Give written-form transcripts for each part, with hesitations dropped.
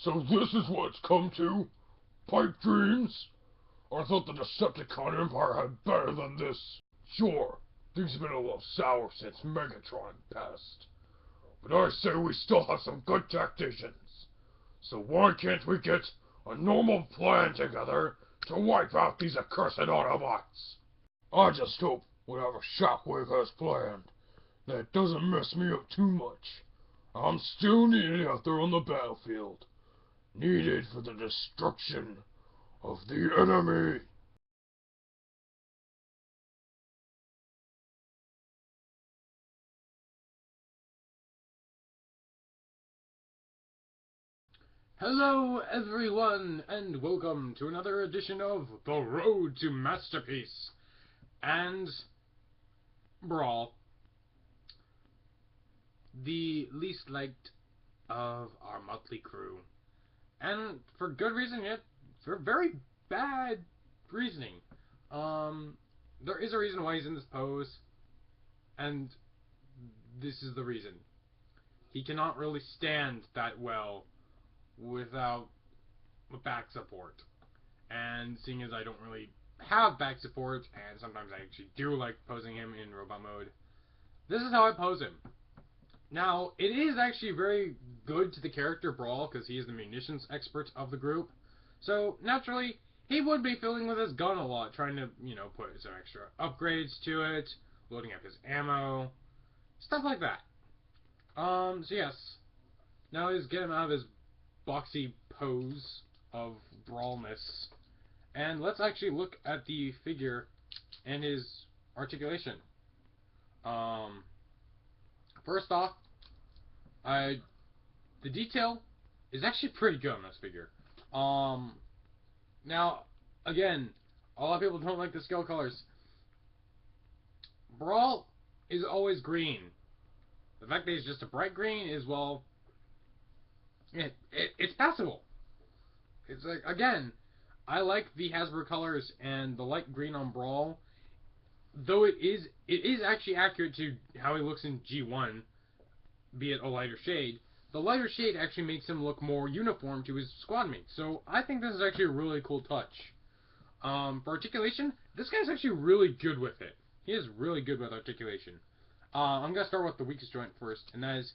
So this is what it's come to? Pipe dreams? I thought the Decepticon Empire had better than this. Sure, things have been a little sour since Megatron passed. But I say we still have some good tacticians. So why can't we get a normal plan together to wipe out these accursed Autobots? I just hope whatever Shockwave has planned, that it doesn't mess me up too much. I'm still needed out there on the battlefield. Needed for the destruction of the enemy. Hello everyone, and welcome to another edition of The Road to Masterpiece and Brawl, the least liked of our motley crew. And for good reason, yet for very bad reasoning. There is a reason why he's in this pose, and this is the reason. He cannot really stand that well without back support. And seeing as I don't really have back support, and sometimes I actually do like posing him in robot mode, this is how I pose him. Now, it is actually very good to the character Brawl, because he is the munitions expert of the group. So, naturally, he would be filling with his gun a lot, trying to, put some extra upgrades to it, loading up his ammo, stuff like that. So yes. Now let's get him out of his boxy pose of brawlness, and let's actually look at the figure and his articulation. First off, the detail is actually pretty good on this figure. Now, again, a lot of people don't like the scale colors. Brawl is always green. The fact that he's just a bright green is, well, it's passable. It's like, again, I like the Hasbro colors and the light green on Brawl, though it is actually accurate to how he looks in G1, be it a lighter shade. The lighter shade actually makes him look more uniform to his squad mates, so I think this is actually a really cool touch. For articulation, this guy's actually really good with it. He is really good with articulation. I'm going to start with the weakest joint first, and that is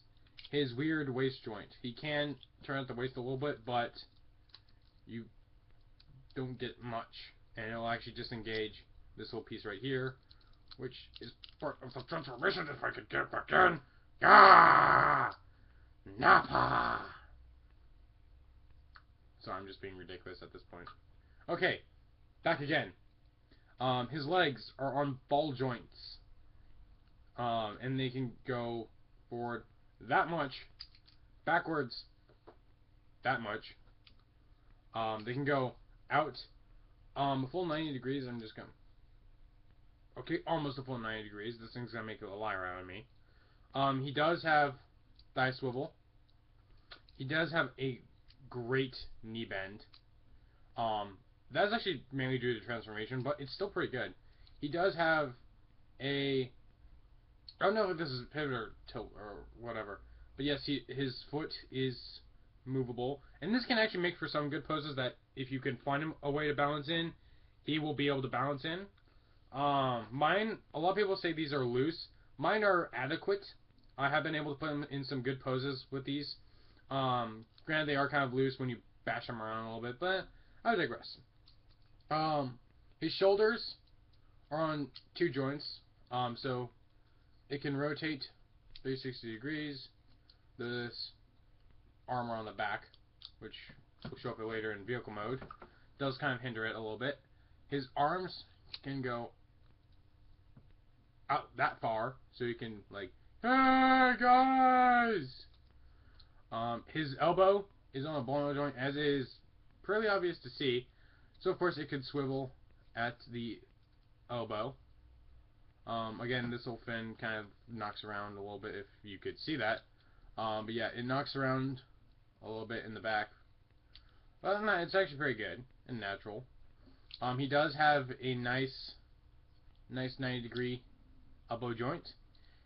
his weird waist joint. He can turn out the waist a little bit, but you don't get much. And it'll actually disengage this little piece right here, which is part of the transformation if I could get back in. Ah! Nappa! So I'm just being ridiculous at this point. Okay, back again. His legs are on ball joints. And they can go forward that much, backwards that much. They can go out a full 90 degrees. I'm just going to... Okay, almost a full 90 degrees. This thing's going to make a liar out of me. He does have thigh swivel. He does have a great knee bend. That's actually mainly due to transformation, but it's still pretty good. He does have a... I don't know if this is pivot or tilt or whatever, but yes, his foot is movable, and this can actually make for some good poses that if you can find him a way to balance in, he will be able to balance in. Mine, a lot of people say these are loose. Mine are adequate. I have been able to put him in some good poses with these. Granted, they are kind of loose when you bash them around a little bit, but I digress. His shoulders are on two joints, so it can rotate 360 degrees. This armor on the back, which will show up later in vehicle mode, does kind of hinder it a little bit. His arms can go out that far, so you can, like, hey guys! His elbow is on a ball joint, as is pretty obvious to see. So of course it could swivel at the elbow. Again, this little fin kind of knocks around a little bit if you could see that. But yeah, it knocks around a little bit in the back. Other than that, it's actually pretty good and natural. He does have a nice 90 degree elbow joint,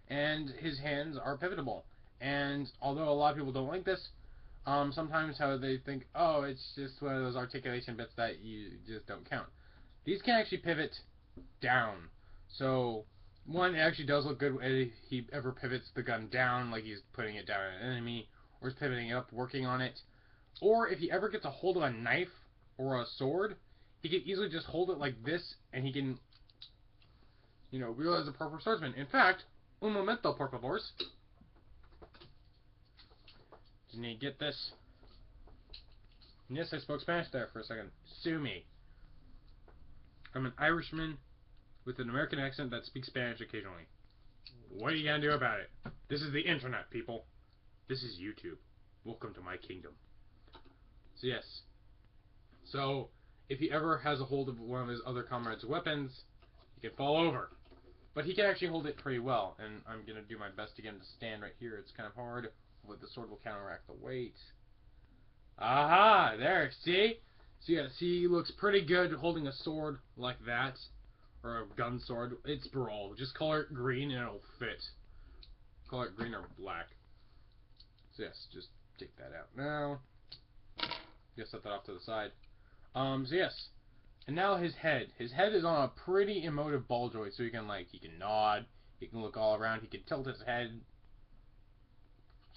and his hands are pivotable. And although a lot of people don't like this, sometimes how they think, oh, it's just one of those articulation bits that you just don't count. These can actually pivot down. So, one, it actually does look good if he ever pivots the gun down, like he's putting it down at an enemy, or he's pivoting it up, working on it. Or if he ever gets a hold of a knife or a sword, he can easily just hold it like this, and he can, you know, wield as a proper swordsman. In fact, un momento, por favors. Just need to get this. And yes, I spoke Spanish there for a second. Sue me. I'm an Irishman with an American accent that speaks Spanish occasionally. What are you gonna do about it? This is the internet, people. This is YouTube. Welcome to my kingdom. So yes. So, if he ever has a hold of one of his other comrades' weapons, he can fall over. But he can actually hold it pretty well, and I'm gonna do my best to get him to stand right here. It's kind of hard, but the sword will counteract the weight. Aha! There, see? So yeah, see, he looks pretty good holding a sword like that. Or a gun sword. It's Brawl. Just color it green and it'll fit. Color it green or black. So yes, just take that out now. Just set that off to the side. So yes. And now his head. His head is on a pretty emotive ball joint, so he can nod, he can look all around, he can tilt his head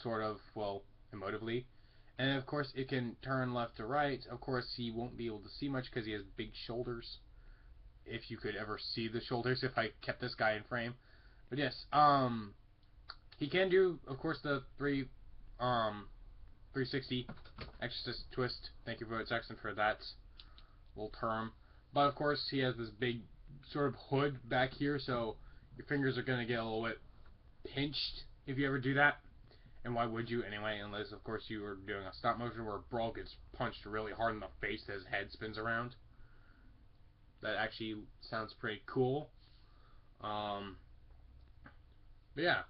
sort of, well, emotively. And of course it can turn left to right. Of course he won't be able to see much because he has big shoulders. If you could ever see the shoulders if I kept this guy in frame. But yes, he can do, of course, the 360 Exorcist twist. Thank you, Vote Sexton, for that little term. But of course, he has this big sort of hood back here, so your fingers are going to get a little bit pinched if you ever do that. And why would you anyway, unless of course you were doing a stop motion where Brawl gets punched really hard in the face as his head spins around. That actually sounds pretty cool. But yeah.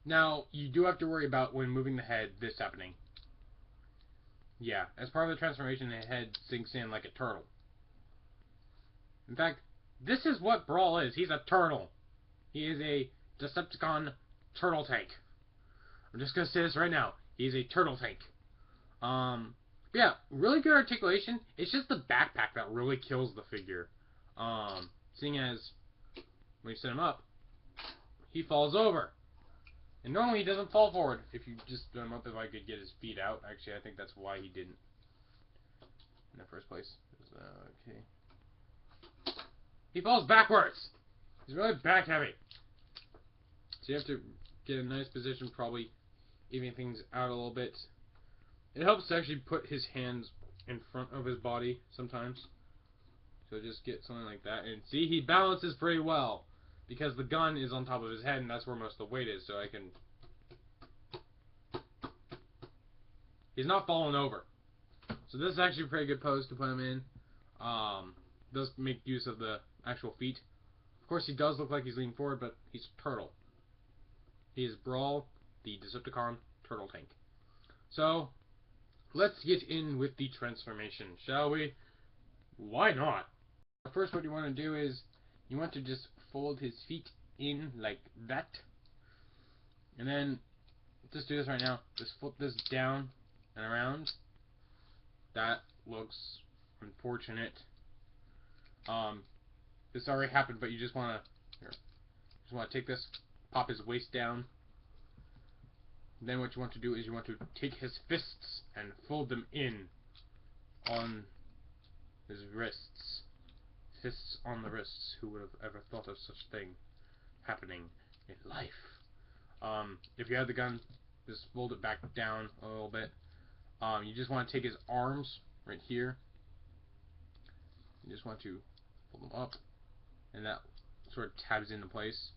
Now, you do have to worry about when moving the head, this happening. Yeah, as part of the transformation, the head sinks in like a turtle. In fact, this is what Brawl is. He's a turtle. He is a Decepticon turtle tank. I'm just going to say this right now. He's a turtle tank. Yeah, really good articulation. It's just the backpack that really kills the figure. Seeing as when you set him up, he falls over. And normally he doesn't fall forward if you just set him up. If I could get his feet out. Actually, I think that's why he didn't in the first place. Okay. He falls backwards. He's really back heavy. So you have to get a nice position, probably even things out a little bit. It helps to actually put his hands in front of his body sometimes. So just get something like that. And see, he balances pretty well. Because the gun is on top of his head, and that's where most of the weight is. So I can... He's not falling over. So this is actually a pretty good pose to put him in. Does make use of the actual feet. Of course, he does look like he's leaning forward, but he's a turtle. He is Brawl, the Decepticon turtle tank. So, let's get in with the transformation, shall we? Why not? First, what you want to do is, you want to just fold his feet in like that. And then, just do this right now. Just flip this down and around. That looks unfortunate. This already happened, but you just want to take this, pop his waist down. Then what you want to do is you want to take his fists and fold them in on his wrists. Fists on the wrists. Who would have ever thought of such thing happening in life? If you had the gun, just fold it back down a little bit. You just want to take his arms right here. You just want to pull them up, and that sort of tabs into place.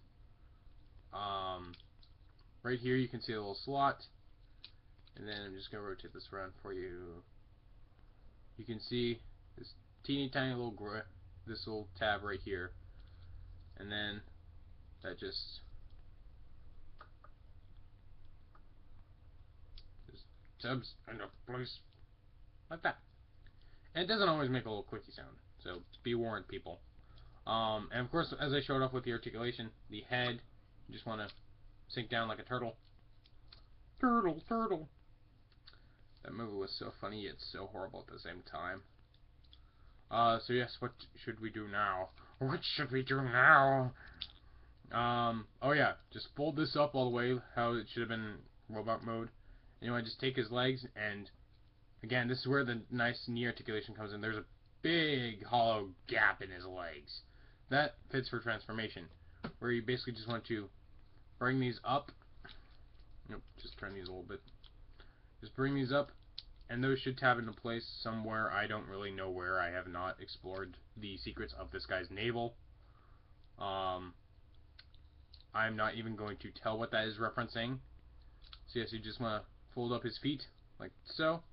Right here you can see a little slot, and then I'm just going to rotate this around for you. You can see this teeny tiny little this little tab right here, and then that just tabs into place like that. And it doesn't always make a little clicky sound, so be warned, people. And of course, as I showed off with the articulation, the head, you just want to sink down like a turtle. Turtle, turtle. That movie was so funny yet so horrible at the same time. So yes, what should we do now? What should we do now? Oh yeah, just fold this up all the way how it should have been robot mode. And you want to just take his legs, and again, this is where the nice knee articulation comes in. There's a big hollow gap in his legs. That fits for transformation, where you basically just want to bring these up. Nope, just turn these a little bit. Just bring these up, and those should tab into place somewhere. I don't really know where. I have not explored the secrets of this guy's navel. I'm not even going to tell what that is referencing. So yes, you just want to fold up his feet, like so.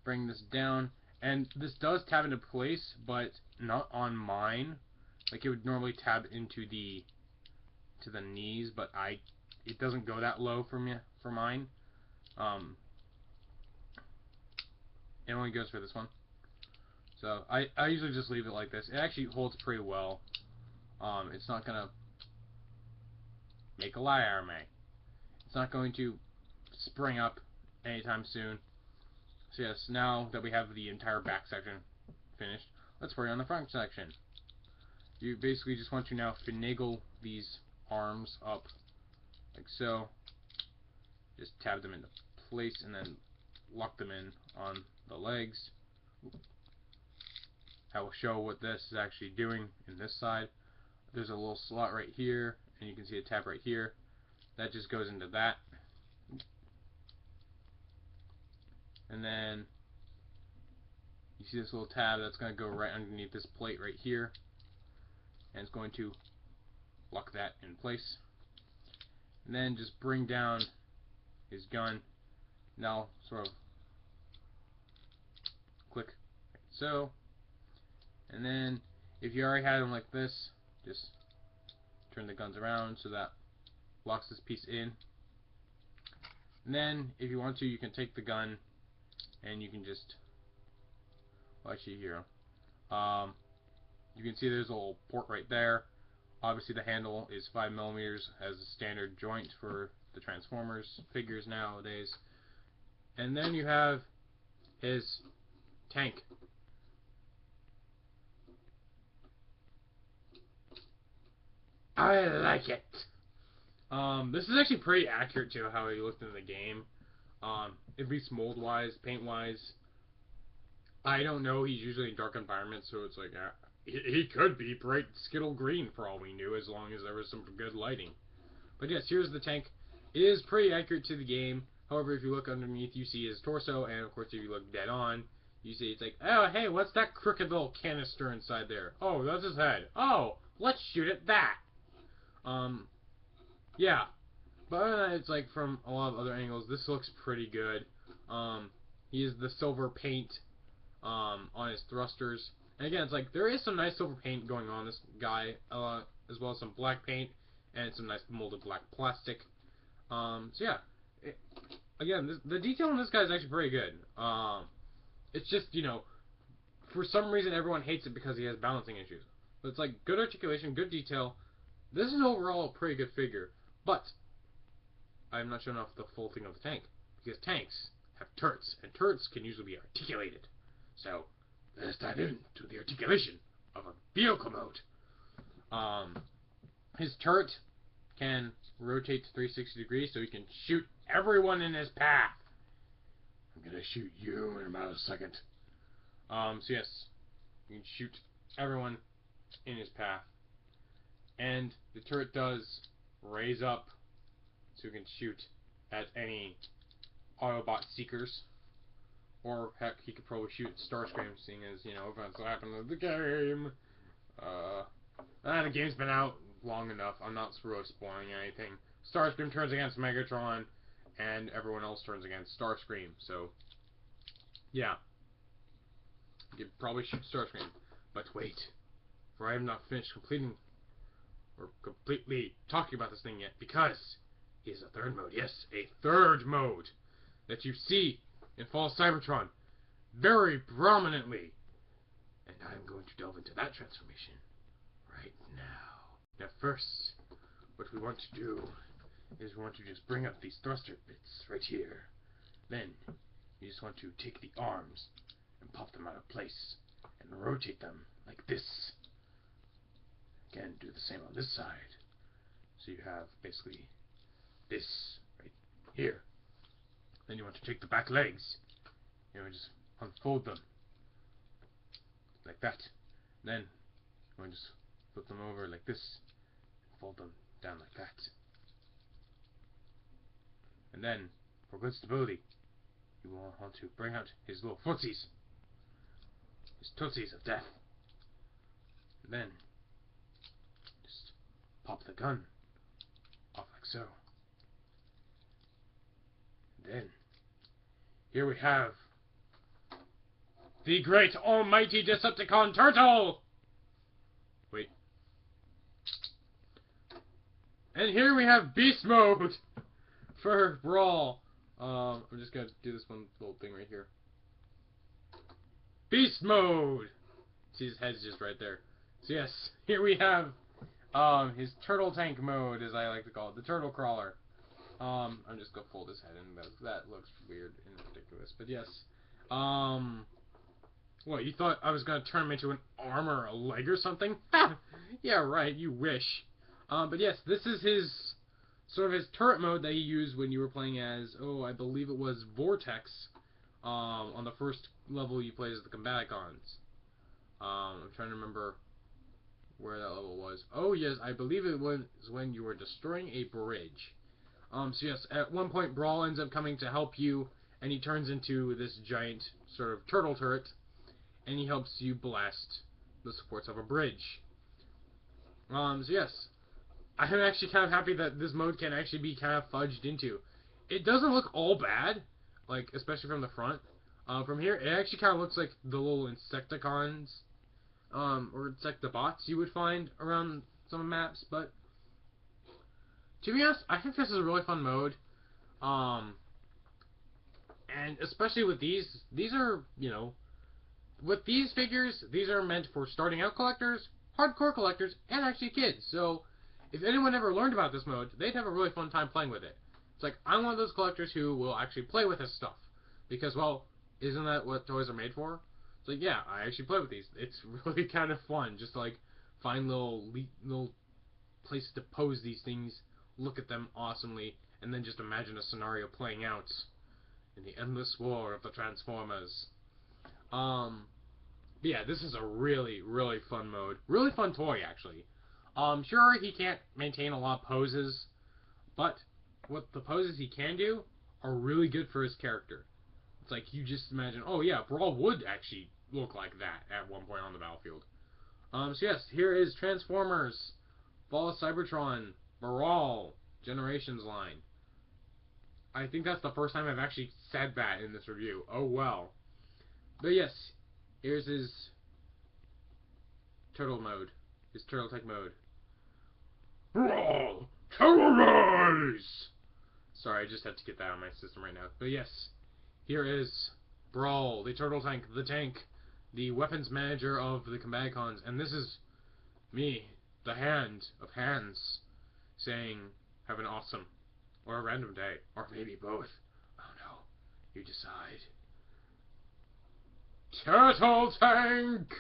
Bring this down, and this does tab into place, but not on mine. Like it would normally tab into the knees, but it doesn't go that low for mine. It only goes for this one. So I usually just leave it like this. It actually holds pretty well. It's not gonna make a lie out of me. It's not going to spring up anytime soon. So yes, now that we have the entire back section finished, let's work on the front section. You basically just want to now finagle these arms up like so. Just tab them into place and then lock them in on the legs. I will show what this is actually doing in this side. There's a little slot right here, and you can see a tab right here. That just goes into that. And then you see this little tab that's going to go right underneath this plate right here, and it's going to lock that in place. And then just bring down his gun. Now sort of click like so. And then if you already had him like this, just turn the guns around so that locks this piece in. And then if you want to, you can take the gun and you can just, well, actually here, you can see there's a little port right there. Obviously the handle is 5mm as a standard joint for the Transformers figures nowadays. And then you have his tank. I like it. This is actually pretty accurate to how he looked in the game. At least mold-wise, paint-wise. I don't know. He's usually in dark environments, so it's like he could be bright skittle green for all we knew, as long as there was some good lighting. But yes, here's the tank. It is pretty accurate to the game. However, if you look underneath, you see his torso, and of course, if you look dead on, you see it's like, oh, hey, what's that crooked little canister inside there? Oh, that's his head. Oh, let's shoot at that. Yeah. But other than that, it's like from a lot of other angles, this looks pretty good. He has the silver paint on his thrusters. And again, it's like there is some nice silver paint going on this guy, as well as some black paint and some nice molded black plastic. So yeah, again, the detail on this guy is actually pretty good. It's just, you know, for some reason everyone hates it because he has balancing issues. But it's like good articulation, good detail. This is overall a pretty good figure, but I'm not showing off the full thing of the tank, because tanks have turrets, and turrets can usually be articulated. So, let's dive into the articulation of a vehicle mode. His turret can rotate to 360 degrees, so he can shoot everyone in his path. I'm gonna shoot you in about a second. So yes, you can shoot everyone in his path. And the turret does raise up, so you can shoot at any Autobot seekers. Or heck, he could probably shoot Starscream, seeing as, you know, events that happen in the game. The game's been out long enough. I'm not really spoiling anything. Starscream turns against Megatron, and everyone else turns against Starscream. So, yeah. You could probably shoot Starscream. But wait, for I have not finished completely talking about this thing yet, because he has a third mode. Yes, a third mode that you see in Fall of Cybertron very prominently. And I'm going to delve into that transformation right now. Now first, what we want to do is we want to just bring up these thruster bits right here. Then, you just want to take the arms and pop them out of place and rotate them like this. Again, do the same on this side. So you have basically this right here. Then you want to take the back legs. Just unfold them like that. Then you want to just flip them over like this. Fold them down like that. And then, for good stability, you will want to bring out his little footsies. His tootsies of death. And then, just pop the gun off like so. And then, here we have the great almighty Decepticon Turtle! Wait. And here we have Beast Mode for Brawl. I'm just gonna do this one little thing right here. Beast Mode! See, his head's just right there. So yes, here we have his Turtle Tank Mode, as I like to call it, the Turtle Crawler. I'm just gonna fold his head in. That looks weird and ridiculous, but yes. What, you thought I was gonna turn him into an arm or a leg or something? Yeah, right, you wish. But yes, this is his sort of his turret mode that he used when you were playing as, I believe it was Vortex, on the first level you played as the Combaticons. I'm trying to remember where that level was. Oh yes, I believe it was when you were destroying a bridge. So yes, at one point Brawl ends up coming to help you, and he turns into this giant sort of turtle turret, and he helps you blast the supports of a bridge. So yes, I'm actually kind of happy that this mode can actually be kind of fudged into. It doesn't look all bad, like, especially from the front. From here, it actually kind of looks like the little Insecticons, or Insectabots you would find around some maps, but to be honest, I think this is a really fun mode. And especially with these are, with these figures, these are meant for starting out collectors, hardcore collectors, and actually kids. So, if anyone ever learned about this mode, they'd have a really fun time playing with it. It's like, I'm one of those collectors who will actually play with this stuff. Because, well, isn't that what toys are made for? It's like, yeah, I actually play with these. It's really kind of fun, just to, like, find little places to pose these things, look at them awesomely, and then just imagine a scenario playing out in the endless war of the Transformers. But yeah, this is a really, really fun mode. Really fun toy, actually. Sure, he can't maintain a lot of poses, but what the poses he can do are really good for his character. It's like, you just imagine, oh yeah, Brawl would actually look like that at one point on the battlefield. So yes, here is Transformers, Fall of Cybertron, Brawl, Generations line. I think that's the first time I've actually said that in this review. Oh well. But yes, here's his turtle mode. His turtle tech mode. Brawl! Terrorize! Sorry, I just had to get that out of my system right now. But yes, here is Brawl, the turtle tank, the weapons manager of the Combaticons, and this is me, the hand of hands, saying, have an awesome, or a random day, or maybe both. Oh no, you decide. Turtle Tank!